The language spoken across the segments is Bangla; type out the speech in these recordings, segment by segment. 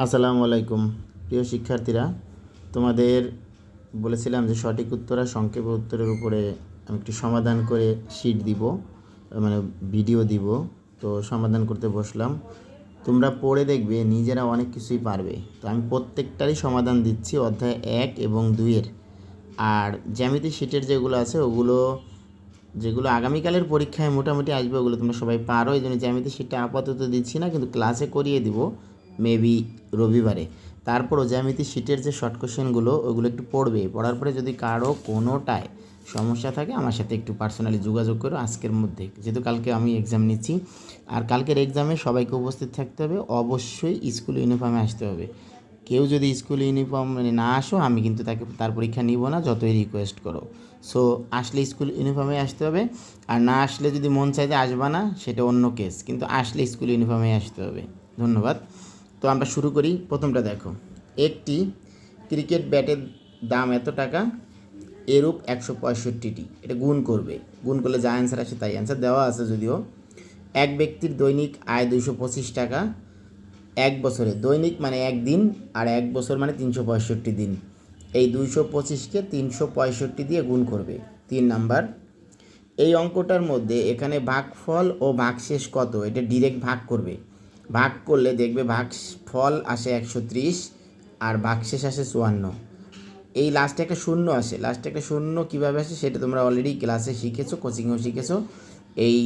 আসসালামু আলাইকুম প্রিয় শিক্ষার্থীরা, তোমাদের বলেছিলাম যে সঠিক উত্তর আর সংক্ষেপে উত্তরের উপরে আমি একটি সমাধান করে শিট দিব, মানে ভিডিও দিব। তো সমাধান করতে বসলাম। তোমরা পড়ে দেখবে নিজেরা অনেক কিছুই পারবে। তো আমি প্রত্যেকটারই সমাধান দিচ্ছি, অধ্যায় 1 এবং 2-এর। আর জ্যামিতি শিটের যেগুলো আছে যেগুলো আগামীকালের পরীক্ষায় মোটামুটি আসবে, ওগুলো তোমরা সবাই পারো। এই জন্য জ্যামিতি শিটটা আপাতত দিচ্ছি না, কিন্তু ক্লাসে করিয়ে দিব মেবি রবিবারে। তারপরও জ্যামিতি শিটের যে শর্ট কোশ্চেনগুলো ওগুলো একটু পড়বে। পড়ার পরে যদি কারো কোনোটায় সমস্যা থাকে আমার সাথে একটু পার্সোনালি যোগাযোগ করো আজকের মধ্যে, যেহেতু কালকে আমি এক্সাম নিচ্ছি। আর কালকের এক্সামে সবাইকে উপস্থিত থাকতে হবে, অবশ্যই স্কুল ইউনিফর্মে আসতে হবে। কেউ যদি স্কুল ইউনিফর্ম না আসো, আমি কিন্তু তার পরীক্ষা নিব না, যতই রিকোয়েস্ট করো। সো আসলে স্কুল ইউনিফর্মে আসতে হবে, আর না আসলে যদি মন চাইতে আসবা না, সেটা অন্য কেস, কিন্তু আসলে স্কুল ইউনিফর্মে আসতে হবে। ধন্যবাদ। তো আমরা শুরু করি। প্রথমটা দেখো, একটি ক্রিকেট ব্যাটের দাম এত টাকা, এরূপ 165টি। এটা গুণ করবে, গুণ করলে যা অ্যান্সার আসে তাই অ্যান্সার দেওয়া আছে। যদিও এক ব্যক্তির দৈনিক আয় 225 টাকা, এক বছরে দৈনিক মানে একদিন, আর এক বছর মানে 365 দিন। এই 225কে 365 দিয়ে গুণ করবে। 3 নাম্বার, এই অঙ্কটার মধ্যে এখানে ভাগফল ও ভাগশেষ কত, এটা ডিরেক্ট ভাগ করবে। ভাগ করলে দেখবে ভাগফল আসে 130 আর ভাগশেষ আসে 54। এই লাস্টে একটা শূন্য আসে। লাস্টে একটা শূন্য কীভাবে আসে সেটা তোমরা অলরেডি ক্লাসে শিখেছো, কোচিংয়েও শিখেছো। এই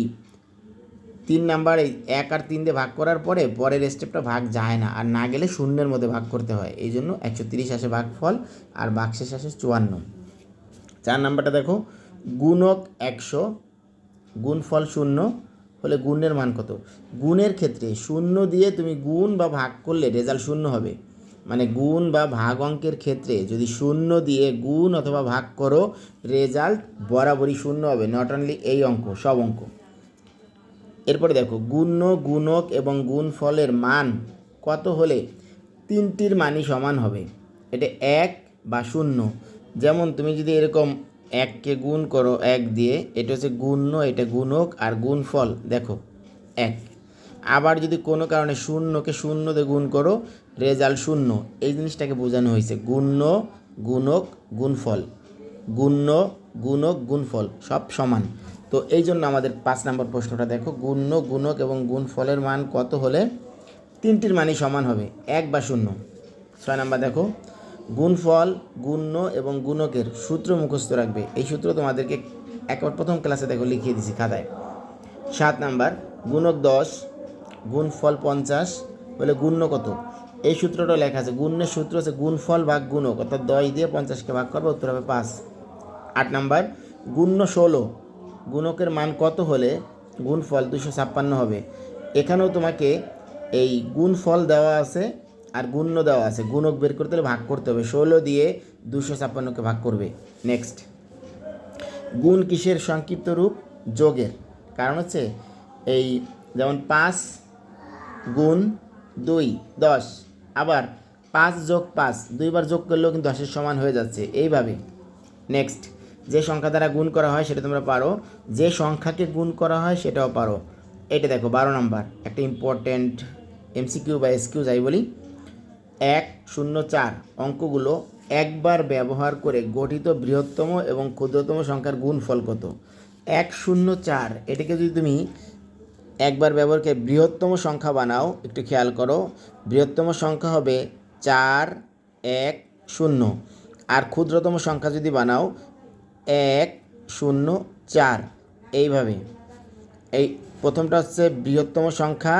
3 নাম্বার, এই 1 আর 3 দিয়ে ভাগ করার পরে পরের স্টেপটা ভাগ যায় না, আর না গেলে শূন্যের মধ্যে ভাগ করতে হয়। এই জন্য 130 আসে ভাগফল, আর ভাগশেষ আসে 54। 4 নাম্বারটা দেখো, গুণক 100 গুণফল 0 হলে গুণের মান কত। গুণের ক্ষেত্রে 0 দিয়ে তুমি গুণ বা ভাগ করলে রেজাল্ট 0 হবে। মানে গুণ বা ভাগ অঙ্কের ক্ষেত্রে যদি 0 দিয়ে গুণ অথবা ভাগ করো, রেজাল্ট বরাবরই 0 হবে। নট অনলি এই অঙ্ক, সব অঙ্ক। এরপরে দেখো, গুণ্য, গুণক এবং গুণফলের মান কত হলে তিনটির মানই সমান হবে। এটা 1 বা 0। যেমন তুমি যদি এরকম 1কে গুণ করো 1 দিয়ে, এটা হচ্ছে গুণ্য, এটা গুণক, আর গুণফল দেখো 1। আবার যদি কোনো কারণে 0কে 0 দিয়ে গুণ করো, রেজাল্ট 0। এই জিনিসটাকে বোঝানো হয়েছে গুণ্য, গুণক, গুণফল। গুণ্য, গুণক, গুণফল সব সমান। তো এই জন্য আমাদের 5 নম্বর প্রশ্নটা দেখো, গুণ্য, গুণক এবং গুণফলের মান কত হলে তিনটির মানই সমান হবে, 1 বা 0। 6 নম্বর দেখো, গুণফল, গুণ্য এবং গুণকের সূত্র মুখস্থ রাখবে। এই সূত্র তোমাদেরকে একবার প্রথম ক্লাসে দেখো লিখিয়ে দিছি খাতায়। 7 নাম্বার, গুণক 10 গুণফল 50 হলে গুণ্য কত। এই সূত্রটা লেখা আছে। গুণ্যের সূত্র হচ্ছে গুণফল ভাগ গুণক, অর্থাৎ 10 দিয়ে 50কে ভাগ করবে, উত্তর হবে 5। 8 নাম্বার, গুণ্য 16 গুণকের মান কত হলে গুণফল 256 হবে। এখানেও তোমাকে এই গুণফল দেওয়া আছে আর গুণ্য দেওয়া আছে, গুণক বের করতে হলে ভাগ করতে হবে। 16 দিয়ে 256কে ভাগ করবে। নেক্সট, গুণ কিসের সংক্ষিপ্ত রূপ? যোগের। কারণ হচ্ছে এই যেমন 5 গুণ 2 10, আবার 5 যোগ 5 দুইবার যোগ করলেও কিন্তু 10-এর সমান হয়ে যাচ্ছে এইভাবে। নেক্সট, যে সংখ্যা দ্বারা গুণ করা হয় সেটা তোমরা পারো, যে সংখ্যাকে গুণ করা হয় সেটাও পারো। এটা দেখো 12 নাম্বার, একটা ইম্পর্টেন্ট এমসিকিউ বা এসকিউ যাই বলি। 1, 0, 4 অঙ্কগুলো একবার ব্যবহার করে গঠিত বৃহত্তম এবং ক্ষুদ্রতম সংখ্যার গুণফল কত। 1, 0, 4 এটাকে যদি তুমি একবার ব্যবহার করে বৃহত্তম সংখ্যা বানাও, একটু খেয়াল করো, বৃহত্তম সংখ্যা হবে 4, 1, 0। আর ক্ষুদ্রতম সংখ্যা যদি বানাও 1, 0, 4। এইভাবে এই প্রথমটা হচ্ছে বৃহত্তম সংখ্যা,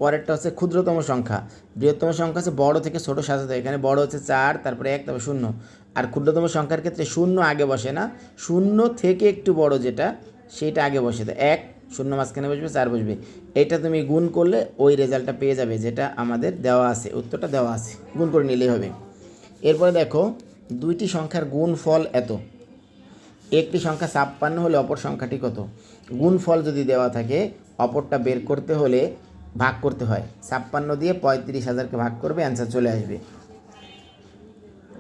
পরেরটা হচ্ছে ক্ষুদ্রতম সংখ্যা। বৃহত্তম সংখ্যা হচ্ছে বড় থেকে ছোট সাজাতে, এখানে বড় হচ্ছে 4, তারপরে 1, তারপরে 0। আর ক্ষুদ্রতম সংখ্যার ক্ষেত্রে 0 আগে বসে না, 0 থেকে একটু বড় যেটা সেটা আগে বসে দেয়। 1, 0 মাঝখানে বসবে, 4 বসবে। এটা তুমি গুণ করলে ওই রেজাল্টটা পেয়ে যাবে যেটা আমাদের দেওয়া আছে, উত্তরটা দেওয়া আছে, গুণ করে নিলেই হবে। এরপরে দেখো, দুইটি সংখ্যার গুণফল এত, একটি সংখ্যা 56 হলে অপর সংখ্যাটি কত। গুণফল যদি দেওয়া থাকে, অপরটা বের করতে হলে ভাগ করতে হয়। 56 দিয়ে 35,000কে ভাগ করবে, অ্যান্সার চলে আসবে।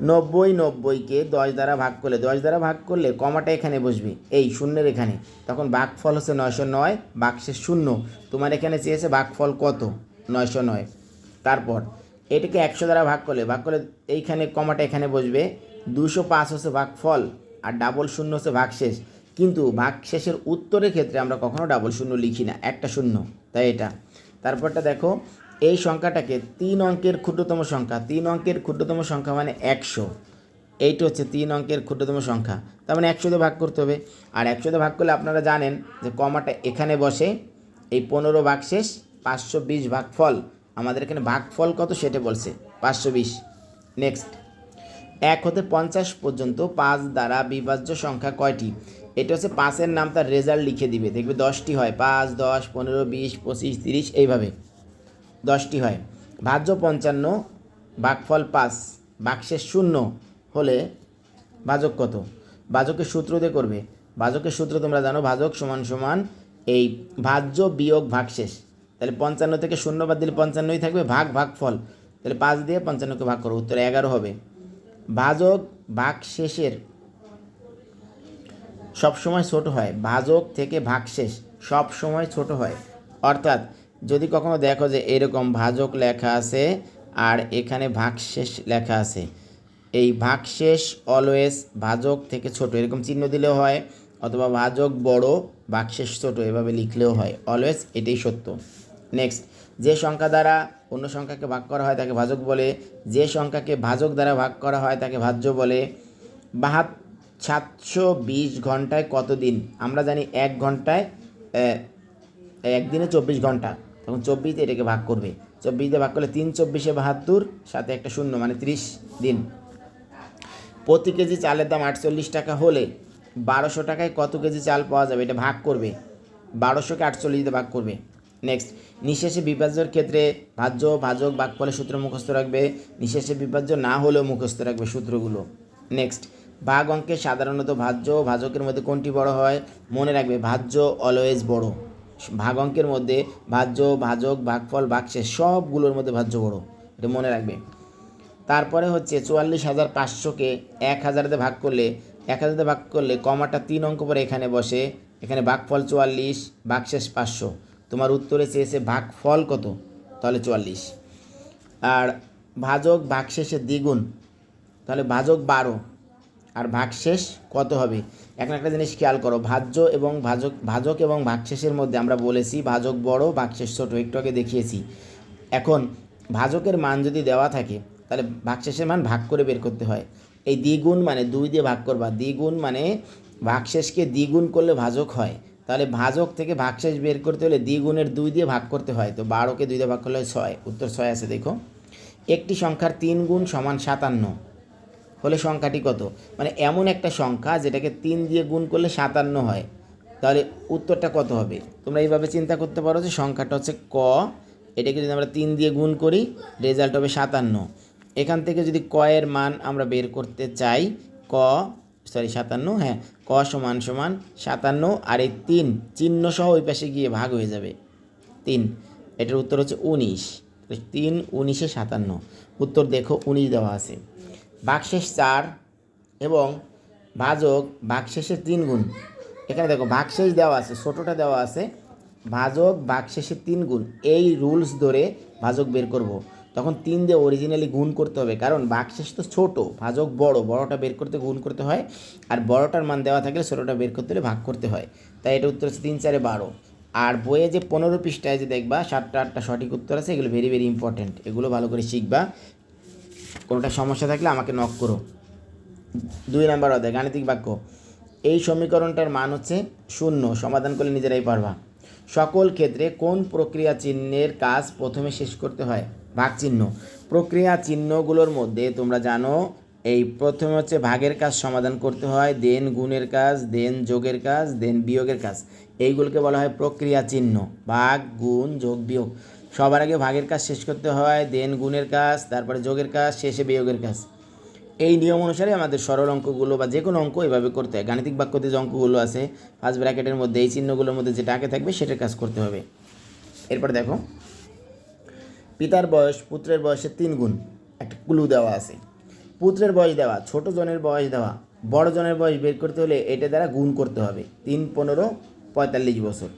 90কে 10 দ্বারা ভাগ করলে, 10 দ্বারা ভাগ করলে কমাটা এখানে বসবে, এই শূন্যের এখানে, তখন ভাগফল হচ্ছে 909, ভাগশেষ 0। তোমার এখানে চেয়েছে ভাগফল কত, 909। তারপর এটাকে 100 দ্বারা ভাগ করলে এইখানে কমাটা এখানে বসবে, 205 হচ্ছে ভাগফল আর ডাবল শূন্য হচ্ছে ভাগশেষ। কিন্তু ভাগশেষের উত্তরের ক্ষেত্রে আমরা কখনো ডাবল শূন্য লিখি না, একটা শূন্য, তাই এটা। তারপরটা দেখো, এই সংখ্যাটাকে 3 অঙ্কের ক্ষুদ্রতম সংখ্যা, 3 অঙ্কের ক্ষুদ্রতম সংখ্যা মানে 100, এইটা হচ্ছে 3 অঙ্কের ক্ষুদ্রতম সংখ্যা, তার মানে 100 দিয়ে ভাগ করতে হবে। আর 100 দিয়ে ভাগ করলে আপনারা জানেন যে কমাটা এখানে বসে, এই 15 ভাগশেষ 520 ভাগফল, আমাদের এখানে ভাগফল কত সেটা বলছে 520। নেক্সট, 1 হতে 50 পর্যন্ত 5 দ্বারা বিভাজ্য সংখ্যা কয়টি? এটা হচ্ছে 5-এর নাম তার রেজাল্ট লিখে দিবে, দেখবে 10টি হয়, 5, 10, 15, 20, 25, 30 এইভাবে 10টি হয়। ভাজ্য 55, ভাগফল 5, ভাগশেষ 0 হলে ভাজক কত? ভাজকের সূত্র দিয়ে করবে। ভাজকের সূত্র তোমরা জানো, ভাজক সমান সমান এই ভাজ্য বিয়োগ ভাগশেষ। তাহলে 55 থেকে 0 বাদ দিলে 55ই থাকবে, ভাগফল, তাহলে 5 দিয়ে 55কে ভাগ করো, উত্তর 11 হবে। ভাজক ভাগশেষের সবসময় ছোট হয়, ভাজক থেকে ভাগশেষ সব সময় ছোট হয়। অর্থাৎ যদি কখনো দেখো যে এরকম ভাজক লেখা আছে আর এখানে ভাগশেষ লেখা আছে, এই ভাগশেষ অলওয়েজ ভাজক থেকে ছোট, এরকম চিহ্ন দিলেও হয়, অথবা ভাজক বড় ভাগশেষ ছোট এভাবে লিখলেও হয়, অলওয়েজ এটাই সত্য। নেক্সট, যে সংখ্যা দ্বারা অন্য সংখ্যাকে ভাগ করা হয় তাকে ভাজক বলে, যে সংখ্যাকে ভাজক দ্বারা ভাগ করা হয় তাকে ভাজ্য বলে। 720 ঘন্টায় কত দিন? আমরা জানি 1 ঘন্টায় একদিনে 24 ঘন্টা, তখন 24 এটাকে ভাগ করবে, 24 দিয়ে ভাগ করলে 3 24 72, সাথে একটা শূন্য মানে 30 দিন। প্রতি কেজি চালের দাম 48 টাকা হলে 1200 টাকায় কত কেজি চাল পাওয়া যাবে? এটা ভাগ করবে, 1200কে 48 দিয়ে ভাগ করবে। নেক্সট, নিঃশেষে বিভাজ্যর ক্ষেত্রে ভাজ্য ভাজক ভাগফলের সূত্র মুখস্থ রাখবে, নিঃশেষে বিভাজ্য না হলেও মুখস্থ রাখবে সূত্রগুলো। নেক্সট, ভাগ অঙ্কে সাধারণত ভাজ্য ও ভাজকের মধ্যে কোনটি বড় হয়? মনে রাখবে ভাজ্য অলওয়েজ বড়, ভাগ অঙ্কের মধ্যে ভাজ্য ভাজক ভাগফল ভাগশেষ সবগুলোর মধ্যে ভাজ্য বড়, এটা মনে রাখবে। তারপরে হচ্ছে 44,500কে 1000 দিয়ে ভাগ করলে, 1000 দিয়ে ভাগ করলে কমাটা 3 অঙ্ক পরে এখানে বসে, এখানে ভাগফল 44, ভাগশেষ 500, তোমার উত্তরে চেয়েছে ভাগফল কত? তাহলে 44। আর ভাজক ভাগশেষের দ্বিগুণ, তাহলে ভাজক 12 আর ভাগশেষ কত হবে? এখন একটা জিনিস খেয়াল করো, ভাজক এবং ভাগশেষের মধ্যে আমরা বলেছি ভাজক বড় ভাগশেষ ছোট, একটু আগে দেখিয়েছি। এখন ভাজকের মান যদি দেওয়া থাকে তাহলে ভাগশেষের মান ভাগ করে বের করতে হয়। এই দ্বিগুণ মানে 2 দিয়ে ভাগ করবা, দ্বিগুণ মানে ভাগশেষকে দ্বিগুণ করলে ভাজক হয়, তাহলে ভাজক থেকে ভাগশেষ বের করতে হলে দ্বিগুণের 2 দিয়ে ভাগ করতে হয়, তো 12কে 2 দিয়ে ভাগ করলে 6, উত্তর 6 আছে। দেখো, একটি সংখ্যার 3 গুণ সমান 57 হলে সংখ্যাটি কত? মানে এমন একটা সংখ্যা যেটাকে 3 দিয়ে গুণ করলে 57 হয়, তাহলে উত্তরটা কত হবে? তোমরা এইভাবে চিন্তা করতে পারো যে সংখ্যাটা হচ্ছে ক, এটাকে যদি আমরা 3 দিয়ে গুণ করি রেজাল্ট হবে 57। এখান থেকে যদি ক এর মান আমরা বের করতে চাই, 57, হ্যাঁ, ক সমান সমান 57 আর এই 3 চিহ্ন সহ ওই পাশে গিয়ে ভাগ হয়ে যাবে 3, এটার উত্তর হচ্ছে 19। 3 19-এ 57, উত্তর দেখো 19 দেওয়া আছে। ভাগশেষ 4 এবং ভাজক ভাগশেষের 3 গুণ, এখানে দেখো ভাগশেষ দেওয়া আছে, ছোটোটা দেওয়া আছে, ভাজক ভাগশেষের 3 গুণ, এই রুলস ধরে ভাজক বের করব। তখন 3 দিয়ে অরিজিনালি গুণ করতে হবে, কারণ ভাগশেষ তো ছোট, ভাজক বড়, বড়টা বের করতে গুণ করতে হয়, আর বড়টার মান দেওয়া থাকলে ছোটোটা বের করতে হলে ভাগ করতে হয়। তাই এটা উত্তর হচ্ছে 3 4 12। আর বইয়ে যে 15 পৃষ্ঠায় যে দেখবা 7টা 8টা সঠিক উত্তর আছে, এগুলো ভেরি ভেরি ইম্পর্টেন্ট, এগুলো ভালো করে শিখবা। কোনোটা সমস্যা থাকলে আমাকে নক করো। 2 নাম্বার অধ্যায় গাণিতিক বাক্য, এই সমীকরণটার মান হচ্ছে 0, সমাধান করলে নিজেরাই পারবা। সকল ক্ষেত্রে কোন প্রক্রিয়া চিহ্নের কাজ প্রথমে শেষ করতে হয়? ভাগ চিহ্ন। প্রক্রিয়া চিহ্নগুলোর মধ্যে তোমরা জানো এই প্রথমে হচ্ছে ভাগের কাজ সমাধান করতে হয়, দেন গুণের কাজ, দেন যোগের কাজ, দেন বিয়োগের কাজ, এইগুলোকে বলা হয় প্রক্রিয়া চিহ্ন। ভাগ গুণ যোগ বিয়োগ, সবার আগে ভাগের কাজ শেষ করতে হয়, দেন গুণের কাজ, তারপরে যোগের কাজ, শেষে বিয়োগের কাজ। এই নিয়ম অনুসারে আমাদের সরল অঙ্কগুলো বা যে কোনো অঙ্ক এভাবে করতে হয়। গাণিতিক বাক্যতে যে অঙ্কগুলো আছে ফার্স্ট ব্র্যাকেটের মধ্যে এই চিহ্নগুলোর মধ্যে যেটা আগে থাকবে সেটার কাজ করতে হবে। এরপর দেখো, পিতার বয়স পুত্রের বয়সের 3 গুণ, একটা ক্লু দেওয়া আছে। পুত্রের বয়স দেওয়া, ছোট জনের বয়স দেওয়া, বড় জনের বয়স বের করতে হলে এটা দ্বারা গুণ করতে হবে, 3 15 45 বছর।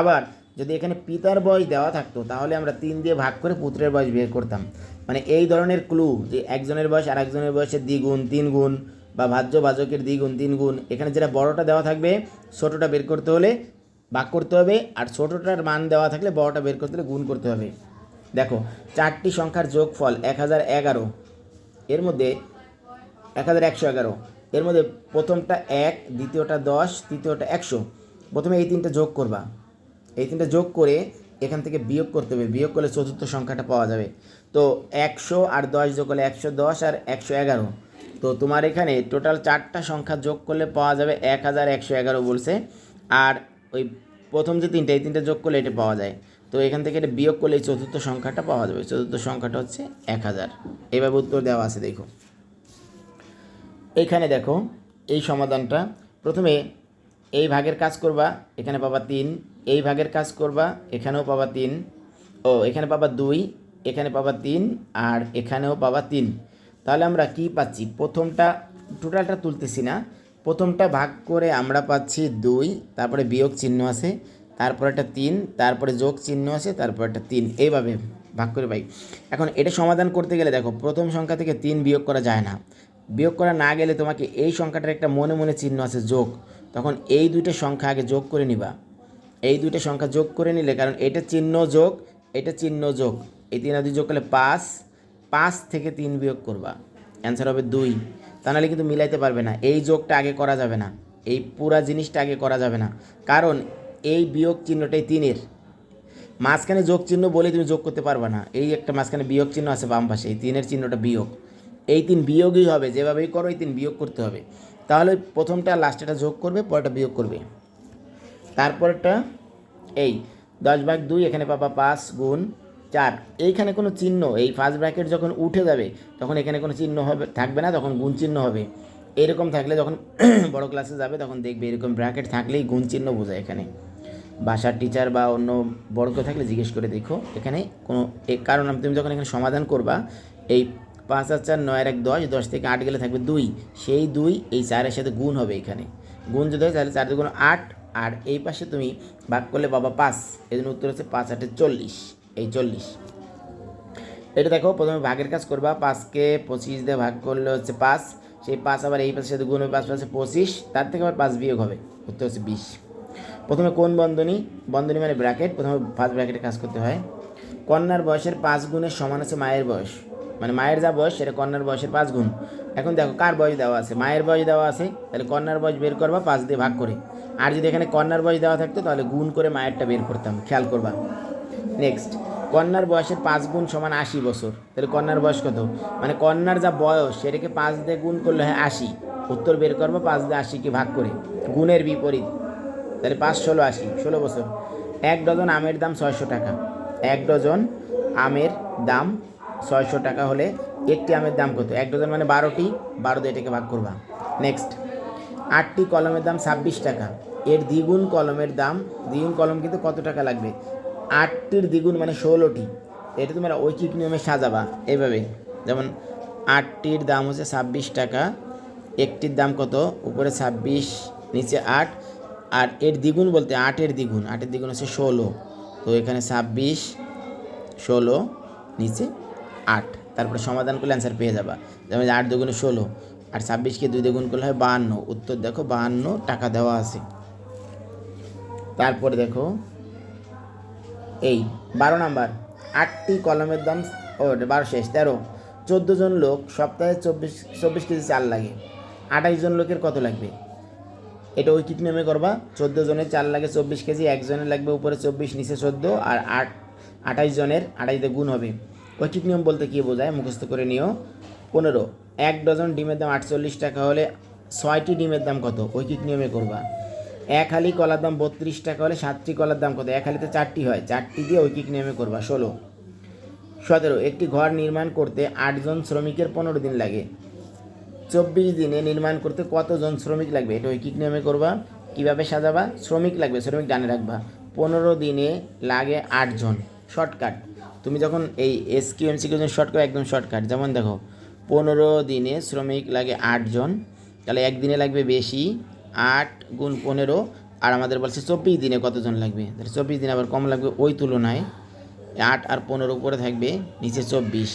আবার যদি এখানে পিতার বয়স দেওয়া থাকতো তাহলে আমরা 3 দিয়ে ভাগ করে পুত্রের বয়স বের করতাম। মানে এই ধরনের ক্লু যে একজনের বয়স আর একজনের বয়সের দ্বিগুণ 3 গুণ বা ভাজ্য ভাজকের দ্বিগুণ 3 গুণ, এখানে যেটা বড়টা দেওয়া থাকবে ছোটোটা বের করতে হলে ভাগ করতে হবে, আর ছোটোটার মান দেওয়া থাকলে বড়টা বের করতে হলে গুণ করতে হবে। দেখো 4টি সংখ্যার যোগফল 1011, এর মধ্যে 1111, এর মধ্যে প্রথমটা 1, দ্বিতীয়টা 10, তৃতীয়টা 100। প্রথমে এই 3টা যোগ করবা, এই 3টা যোগ করে এখান থেকে বিয়োগ করতে হবে, বিয়োগ করলে চতুর্থ সংখ্যাটা পাওয়া যাবে। তো 100 আর 10 যোগ করলে 110 আর 111। তো তোমার এখানে টোটাল 4টা সংখ্যা যোগ করলে পাওয়া যাবে 1111 বলছে। আর ওই প্রথম যে 3টা, এই 3টা যোগ করলে এটা পাওয়া যায়। তো এখান থেকে এটা বিয়োগ করলে এই চতুর্থ সংখ্যাটা পাওয়া যাবে, চতুর্থ সংখ্যাটা হচ্ছে 1000। এইভাবে উত্তর দেওয়া আছে। দেখো এইখানে দেখো এই সমাধানটা, প্রথমে এই ভাগের কাজ করবা, এখানে পাবা 3, এই ভাগের কাজ করবা, এখানেও পাবা 3, ও এখানে পাবা 2, এখানে পাবা 3, আর এখানেও পাবা 3। তাহলে আমরা কি পাচ্ছি, প্রথমটা টোটালটা তুলতেছি না, প্রথমটা ভাগ করে আমরা পাচ্ছি 2, তারপরে বিয়োগ চিহ্ন আছে, তারপরে একটা 3, তারপরে যোগ চিহ্ন আছে, তারপর একটা 3, এইভাবে ভাগ করে পাই। এখন এটা সমাধান করতে গেলে দেখো প্রথম সংখ্যা থেকে 3 বিয়োগ করা যায় না, বিয়োগ করা না গেলে তোমাকে এই সংখ্যাটার একটা মনে মনে চিহ্ন আছে যোগ, তখন এই দুইটা সংখ্যা আগে যোগ করে নিবা। এই দুইটা সংখ্যা যোগ করে নিলে, কারণ এটা চিহ্ন যোগ, এটা চিহ্ন যোগ, এই 3 আর 2 যোগ করলে 5, 5 থেকে 3 বিয়োগ করবা, অ্যান্সার হবে 2। তা নাহলে কিন্তু মিলাইতে পারবে না, এই যোগটা আগে করা যাবে না, এই পুরা জিনিসটা আগে করা যাবে না, কারণ এই বিয়োগ চিহ্নটাই 3-এর মাঝখানে যোগ চিহ্ন বলে তুমি যোগ করতে পারবে না, এই একটা মাঝখানে বিয়োগ চিহ্ন আছে বাম পাশে, এই 3-এর চিহ্নটা বিয়োগ, এই 3 বিয়োগই হবে, যেভাবেই করো এই 3 বিয়োগ করতে হবে। তাহলে প্রথমটা লাস্টেটা যোগ করবে, পরেরটা বিয়োগ করবে। তারপরটা এই 10/2, এখানে পাবা 5 গুণ 4, এইখানে কোনো চিহ্ন, এই ফার্স্ট ব্র্যাকেট যখন উঠে যাবে তখন এখানে কোনো চিহ্ন হবে থাকবে না, তখন গুণ চিহ্ন হবে। এরকম থাকলে যখন বড় ক্লাসে যাবে তখন দেখবে এরকম ব্র্যাকেট থাকলেই গুণ চিহ্ন বোঝায়। এখানে বাসার টিচার বা অন্য বড় কেউ থাকলে জিজ্ঞেস করে দেখো এখানে কোনো, কারণ তুমি যখন এখানে সমাধান করবা, এই 5 আর 4 9 আর 1 10, 10 থেকে 8 গেলে থাকবে 2, সেই 2 এই 4-এর সাথে গুণ হবে, এখানে গুণ যদি হয় তাহলে 4 2 8, আর এই পাশে তুমি ভাগ করলে বাবা 5, এই জন্য উত্তর হচ্ছে 5 8 40, এই 40। এটা দেখো প্রথমে ভাগের কাজ করবা, 5কে 25 দিয়ে ভাগ করলে হচ্ছে 5, সেই 5 আবার এই পাশের সাথে গুণ হবে, 5 5 25, তার থেকে আবার 5 বিয়োগ হবে, উত্তর হচ্ছে 20। প্রথমে কোন বন্ধনী, বন্ধনী মানে ব্র্যাকেট, প্রথমে ফার্স্ট ব্র্যাকেটে কাজ করতে হয়। কন্যার বয়সের 5 গুণের সমান আছে মায়ের বয়স, মানে মায়ের যা বয়স সেটা কন্যার বয়সের 5 গুণ। এখন দেখো কার বয়স দেওয়া আছে, মায়ের বয়স দেওয়া আছে, তাহলে কন্যার বয়স বের করবা 5 দিয়ে ভাগ করে, আর যদি এখানে কন্যার বয়স দেওয়া থাকতো তাহলে গুণ করে মায়েরটা বের করতাম, খেয়াল করবা। নেক্সট, কন্যার বয়সের 5 গুণ সমান 80 বছর, তাহলে কন্যার বয়স কত, মানে কন্যার যা বয়স সেটাকে 5 দিয়ে গুণ করলে হয় 80, উত্তর বের করবো 5 দিয়ে 80কে ভাগ করে, গুণের বিপরীত, তাহলে 5 16 80, 16 বছর। 1 ডজন আমের দাম 600 টাকা, 1 ডজন আমের দাম 600 টাকা হলে একটি আমের দাম কত, 1 ডজন মানে 12টি, 12 দিয়ে এটাকে ভাগ করবা। নেক্সট, 8টি কলমের দাম 26 টাকা, এর দ্বিগুণ কলমের দাম, দ্বিগুণ কলম কিন্তু কত টাকা লাগবে, 8টির দ্বিগুণ মানে 16টি, এটা তোমরা ঐকিক নিয়মে সাজাবা এইভাবে, যেমন 8টির দাম হচ্ছে 26 টাকা, একটির দাম কত, উপরে 26 নিচে 8, আর এর দ্বিগুণ বলতে 8-এর দ্বিগুণ, 8-এর দ্বিগুণ হচ্ছে 16, তো এখানে 26 16 নিচে 8, তারপরে সমাধান করলে অ্যান্সার পেয়ে যাবা, যেমন 8 দুগুণে 16, আর 26কে 2 দিয়ে গুণ করলে হয় 52, উত্তর দেখো 52 টাকা দেওয়া আছে। তারপরে দেখো এই 12 নাম্বার, 8টি কলমের দাম, ও 12 শেষ 13, 14 জন লোক সপ্তাহে 24 কেজি চাল লাগে, 28 জন লোকের কত লাগবে, এটা ঐকিক নিয়মে করবা। 14 জনের চাল লাগে 24 কেজি, একজনের লাগবে উপরে 24 নিচে 14, আর 28 জনের 28 দিয়ে গুণ হবে। ঐকিক নিয়ম বলতে কী বোঝায় মুখস্থ করে নিও। 15, 1 ডজন ডিমের দাম 48 টাকা হলে 6টি ডিমের দাম কত, ঐকিক নিয়মে করবা। 1 হালি কলার দাম 32 টাকা হলে 7টি কলার দাম কত, 1 হালিতে 4টি হয়, 4টি দিয়ে ঐকিক নিয়মে করবা। 16, 17, একটি ঘর নির্মাণ করতে 8 জন শ্রমিকের 15 দিন লাগে, 24 দিনে নির্মাণ করতে কতজন শ্রমিক লাগবে, এটা ঐকিক নিয়মে করবা। কীভাবে সাজাবা, শ্রমিক লাগবে, শ্রমিক ডানে রাখবা, 15 দিনে লাগে 8 জন, শর্টকাট, তুমি যখন এই এসকিউ এমসিকিউ শর্টকাট একদম শর্টকাট, যেমন দেখো 15 দিনে শ্রমিক লাগে 8 জন, তাহলে একদিনে লাগবে বেশি, 8 গুণ 15, আর আমাদের বলছে 24 দিনে কতজন লাগবে, তাহলে 24 দিনে আবার কম লাগবে, ওই তুলনায় 8 আর 15 উপরে থাকবে, নিচে 24।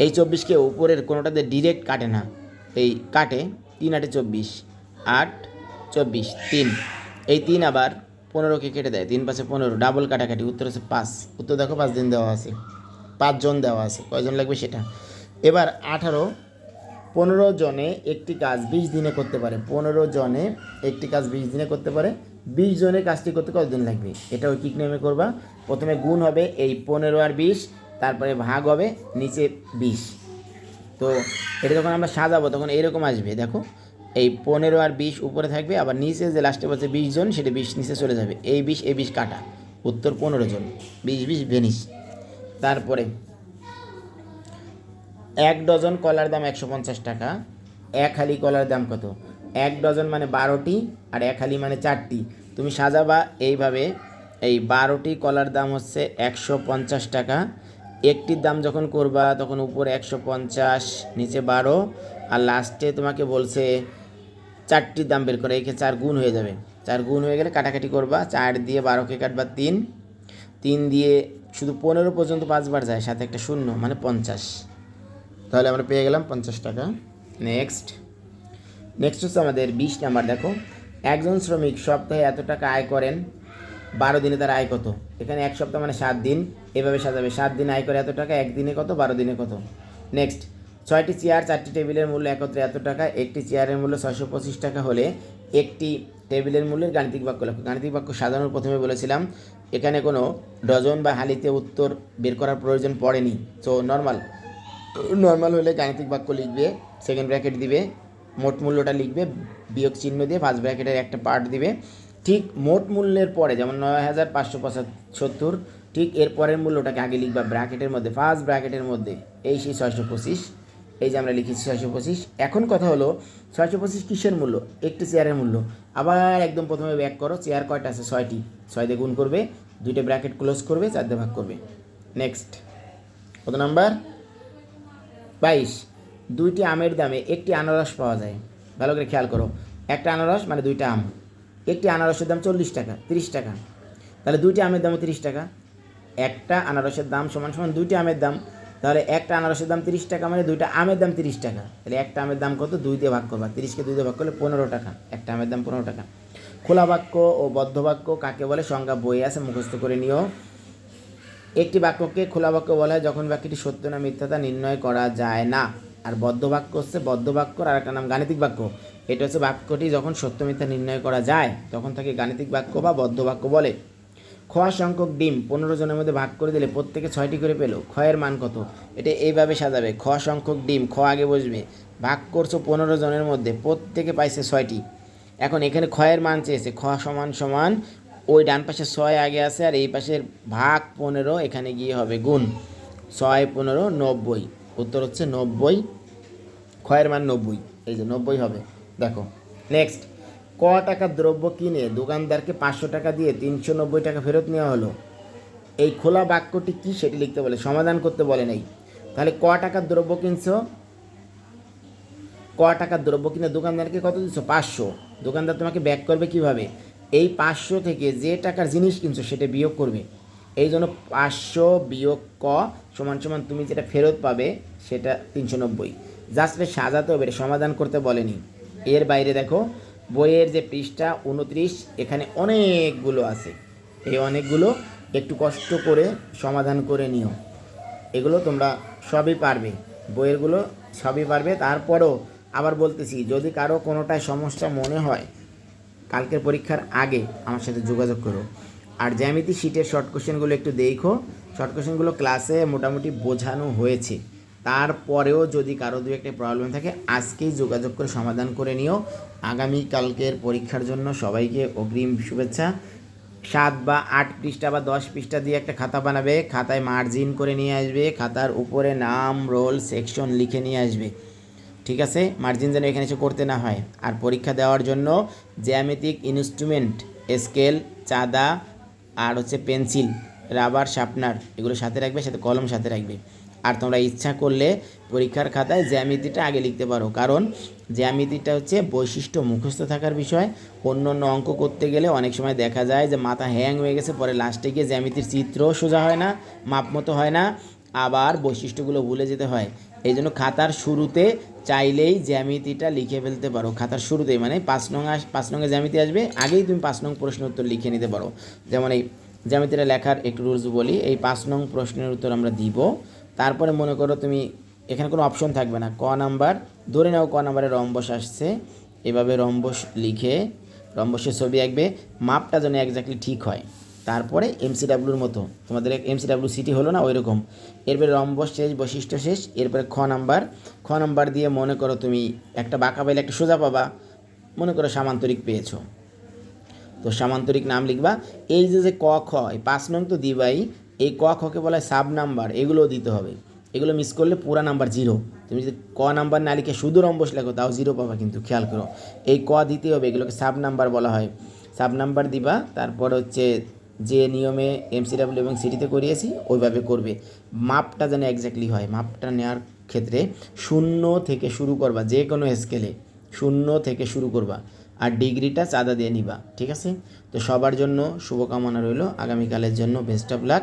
এই 24কে উপরের কোনোটাতে ডিরেক্ট কাটে না, এই কাটে 3 8 24, 8 24 3, এই 3 আবার 15কে কেটে দেয়, 3 5 15, ডাবল কাটাকাটি, উত্তর হচ্ছে 5। উত্তর দেখো 5 দিন দেওয়া আছে, 5 জন দেওয়া আছে, কয়জন লাগবে সেটা। এবার 18, 15 জনে একটি কাজ 20 দিনে করতে পারে, 15 জনে একটি কাজ 20 দিনে করতে পারে, 20 জনের কাজটি করতে কতদিন লাগবে, এটা ঐকিক নিয়মে করবা। প্রথমে গুণ হবে এই 15 আর 20, তারপরে ভাগ হবে নিচে 20। তো এটা যখন আমরা সাজাবো তখন এইরকম আসবে, দেখো এই 15 আর 20 উপরে থাকবে, আবার নিচে যে লাস্টে বলছে 20 জন, সেটা 20 নিচে চলে যাবে, এই 20 এই 20 কাটা, উত্তর 15 জন, 20 20 ভেনিস। তারপরে 1 ডজন কলার দাম 150 টাকা, 1 হালি কলার দাম কত, 1 ডজন মানে 12টি, আর 1 হালি মানে 4টি। তুমি সাজাবা এইভাবে, এই 12টি কলার দাম হচ্ছে 150 টাকা, একটির দাম যখন করবা তখন উপরে 150, নিচে 12, আর লাস্টে তোমাকে বলছে 4টির দাম বের করে, এখানে 4 গুণ হয়ে যাবে, 4 গুণ হয়ে গেলে কাটাকাটি করবা, 4 দিয়ে 12কে কাটবা 3, 3 দিয়ে শুধু 15 পর্যন্ত 5 বার যায়, সাথে একটা শূন্য মানে 50, তাহলে আমরা পেয়ে গেলাম 50 টাকা। নেক্সট হচ্ছে আমাদের 20 নাম্বার। দেখো, একজন শ্রমিক সপ্তাহে এত টাকা আয় করেন, 12 দিনে তার আয় কত। এখানে এক সপ্তাহ মানে 7 দিন, এভাবে সাজাবে, 7 দিন আয় করে এত টাকা, একদিনে কত, 12 দিনে কত। নেক্সট, 6টি চেয়ার 4টি টেবিলের মূল্য একত্রে এত টাকা, একটি চেয়ারের মূল্য 625 টাকা হলে একটি টেবিলের মূল্যের গাণিতিক বাক্য লেখো। গাণিতিক বাক্য সাজানোর প্রথমে বলেছিলাম এখানে কোনো ডজন বা হালিতে উত্তর বের করার প্রয়োজন পড়েনি। সো নর্মাল হলে গাণিতিক বাক্য লিখবে, সেকেন্ড ব্র্যাকেট দিবে, মোট মূল্যটা লিখবে, বিয়োগ চিহ্ন দিয়ে ফার্স্ট ব্র্যাকেটের একটা পার্ট দিবে। ঠিক মোট মূল্যের পরে, যেমন 9575, ঠিক এর পরের মূল্যটাকে আগে লিখবা ব্র্যাকেটের মধ্যে, ফার্স্ট ব্র্যাকেটের মধ্যে, এই সেই 625, এই যে আমরা লিখেছি 625। এখন কথা হলো 625 কিসের মূল্য, একটি চেয়ারের মূল্য। আবার একদম প্রথমে ব্যাক করো, চেয়ার কয়টা আছে, 6টি, 6 দিয়ে গুণ করবে, 2টে ব্র্যাকেট ক্লোজ করবে, 4 দিয়ে ভাগ করবে। নেক্সট কত নাম্বার, 22, 2টি আমের দামে একটি আনারস পাওয়া যায়। ভালো করে খেয়াল করো, একটা আনারস মানে 2টা আম, একটি আনারসের দাম 40 টাকা, 30 টাকা, তাহলে 2টি আমের দামও 30 টাকা। একটা আনারসের দাম সমান সমান 2টি আমের দাম, তাহলে একটা আনারসের দাম 30 টাকা মানে 2টা আমের দাম 30 টাকা, তাহলে একটা আমের দাম কত, 2 দিয়ে ভাগ করবা, 30কে 2 দিয়ে ভাগ করলে 15 টাকা, একটা আমের দাম 15 টাকা। খোলা বাক্য ও বদ্ধ বাক্য কাকে বলে, সংজ্ঞা বইয়ে আছে, মুখস্থ করে নিও। একটি বাক্যকে খোলা বাক্য বলা হয় যখন বাক্যটি সত্য না মিথ্যাতা নির্ণয় করা যায় না, আর বদ্ধ বাক্য হচ্ছে বদ্ধ বাক্যর আর একটা নাম গাণিতিক বাক্য। এটা হচ্ছে বাক্যটি যখন সত্য মিথ্যা নির্ণয় করা যায় তখন তাকে গাণিতিক বাক্য বা বদ্ধ বাক্য বলে। খ সংখ্যক ডিম 15 জনের মধ্যে ভাগ করে দিলে প্রত্যেকে 6টি করে পেল, খয়ের মান কত। এটা এইভাবে সাজাবে, খ সংখ্যক ডিম, খ আগে বসবে, ভাগ করছো 15 জনের মধ্যে, প্রত্যেকে পাইছে 6টি। এখন এখানে খয়ের মান চেয়েছে, খ সমান সমান ওই ডান পাশে 6 আগে আছে, আর এই পাশের ভাগ 15 এখানে গিয়ে হবে গুণ, 6 15 90, উত্তর হচ্ছে 90, খয়ের মান 90, এই যে 90 হবে। দেখো নেক্সট, ক টাকার দ্রব্য কিনে দোকানদারকে 500 টাকা দিয়ে 390 টাকা ফেরত নেওয়া হলো। এই খোলা বাক্যটি কি সেটি লিখতে বলে, সমাধান করতে বলে নেই। তাহলে ক টাকার দ্রব্য কিনছো, ক টাকার দ্রব্য কিনে দোকানদারকে কত দিচ্ছ, 500। দোকানদার তোমাকে ব্যাক করবে কিভাবে, এই 500 থেকে যে টাকার জিনিস কিনছো সেটা বিয়োগ করবে। এই জন্য 500 বিয়োগ ক সমান সমান তুমি যেটা ফেরত পাবে সেটা 390। জাস্ট সাজাতে হবে, এটা সমাধান করতে বলেনি। এর বাইরে দেখো বইয়ের যে পৃষ্ঠা 29, এখানে অনেকগুলো আছে, এই অনেকগুলো একটু কষ্ট করে সমাধান করে নিও। এগুলো তোমরা সবই পারবে, বইয়েরগুলো সবই পারবে। তারপরও আবার বলতেছি, যদি কারো কোনোটায় সমস্যা মনে হয় কালকের পরীক্ষার আগে আমার সাথে যোগাযোগ করো। আর জ্যামিতি শীটের শর্ট কোশ্চেনগুলো একটু দেখো, শর্ট কোশ্চেনগুলো ক্লাসে মোটামুটি বোঝানো হয়েছে। তারপরেও যদি কারো দু একটা প্রবলেম থাকে আজকেই যোগাযোগ করে সমাধান করে নিও। আগামী কালকের পরীক্ষার জন্য সবাইকে অগ্রিম শুভেচ্ছা। 7 বা 8 পৃষ্ঠা বা 10 পৃষ্ঠা দিয়ে একটা খাতা বানাবে, খাতায় মার্জিন করে নিয়ে আসবে, খাতার উপরে নাম, রোল, সেকশন লিখে নিয়ে আসবে, ঠিক আছে। মার্জিন যেন এখানে এসে করতে না হয়। আর পরীক্ষা দেওয়ার জন্য জ্যামিতিক ইনস্ট্রুমেন্ট, স্কেল, চাঁদা, আর হচ্ছে পেন্সিল, রাবার, শার্পনার, এগুলো সাথে রাখবে, সাথে কলম সাথে রাখবে। আর তোমরা ইচ্ছা করলে পরীক্ষার খাতায় জ্যামিতিটা আগে লিখতে পারো, কারণ জ্যামিতিটা হচ্ছে বৈশিষ্ট্য মুখস্থ থাকার বিষয়। অন্য অন্য অঙ্ক করতে গেলে অনেক সময় দেখা যায় যে মাথা হ্যাং হয়ে গেছে, পরে লাস্টে গিয়ে জ্যামিতির চিত্রও সোজা হয় না, মাপ মতো হয় না, আবার বৈশিষ্ট্যগুলো ভুলে যেতে হয়। এই জন্য খাতার শুরুতে চাইলেই জ্যামিতিটা লিখে ফেলতে পারো, খাতার শুরুতেই, মানে 5 নং জ্যামিতি আসবে, আগেই তুমি 5 নং প্রশ্নের উত্তর লিখে নিতে পারো। যেমন এই জ্যামিতিটা লেখার একটু রুলস বলি। এই 5 নং প্রশ্নের উত্তর আমরা দিব, তারপরে মনে করো তুমি এখানে কোনো অপশন থাকবে না, ক নাম্বার ধরে নাও, ক নাম্বারে রম্বস আসছে, এভাবে রম্বস লিখে রম্বসের ছবি আঁকবে, মাপটা যেন একজাক্টলি ঠিক হয়। তারপরে এমসিডাব্লিউর মতো, তোমাদের এমসিডাব্লিউ সিটি হলো না, ওই রকম। এরপরে রম্বস শেষ, বৈশিষ্ট্য শেষ, এরপরে খ নাম্বার দিয়ে মনে করো তুমি একটা বাঁকা পাইলে একটা সোজা পাবা, মনে করো সামান্তরিক পেয়েছো, তো সামান্তরিক নাম লিখবা। এই যে ক খ, এই 5 নং তো দিবাই, এই ক খকে বলা হয় সাব নাম্বার, এগুলোও দিতে হবে। এগুলো মিস করলে পুরা নাম্বার 0। তুমি যদি ক নাম্বার না লিখে শুধু রম্বস লেখো তাও 0 পাবা, কিন্তু খেয়াল করো এই ক দিতে হবে, এগুলোকে সাব নাম্বার বলা হয়। সাব নাম্বার দিবা, তারপর হচ্ছে যে নিয়মে এমসিডাব্লিউ এবং সিটিতে করিয়েছি ওইভাবে করবে। মাপটা যেন একজাক্টলি হয়, মাপটা নেওয়ার ক্ষেত্রে 0 থেকে শুরু করবা, যে কোনো স্কেলে 0 থেকে শুরু করবা, আর ডিগ্রিটা চাঁদা দিয়ে নিবা, ঠিক আছে? তো সবার জন্য শুভকামনা রইল, আগামীকালের জন্য বেস্ট অফ লাক।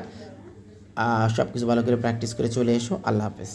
সব কিছু ভালো করে প্র্যাকটিস করে চলে এসো। আল্লাহ হাফেজ।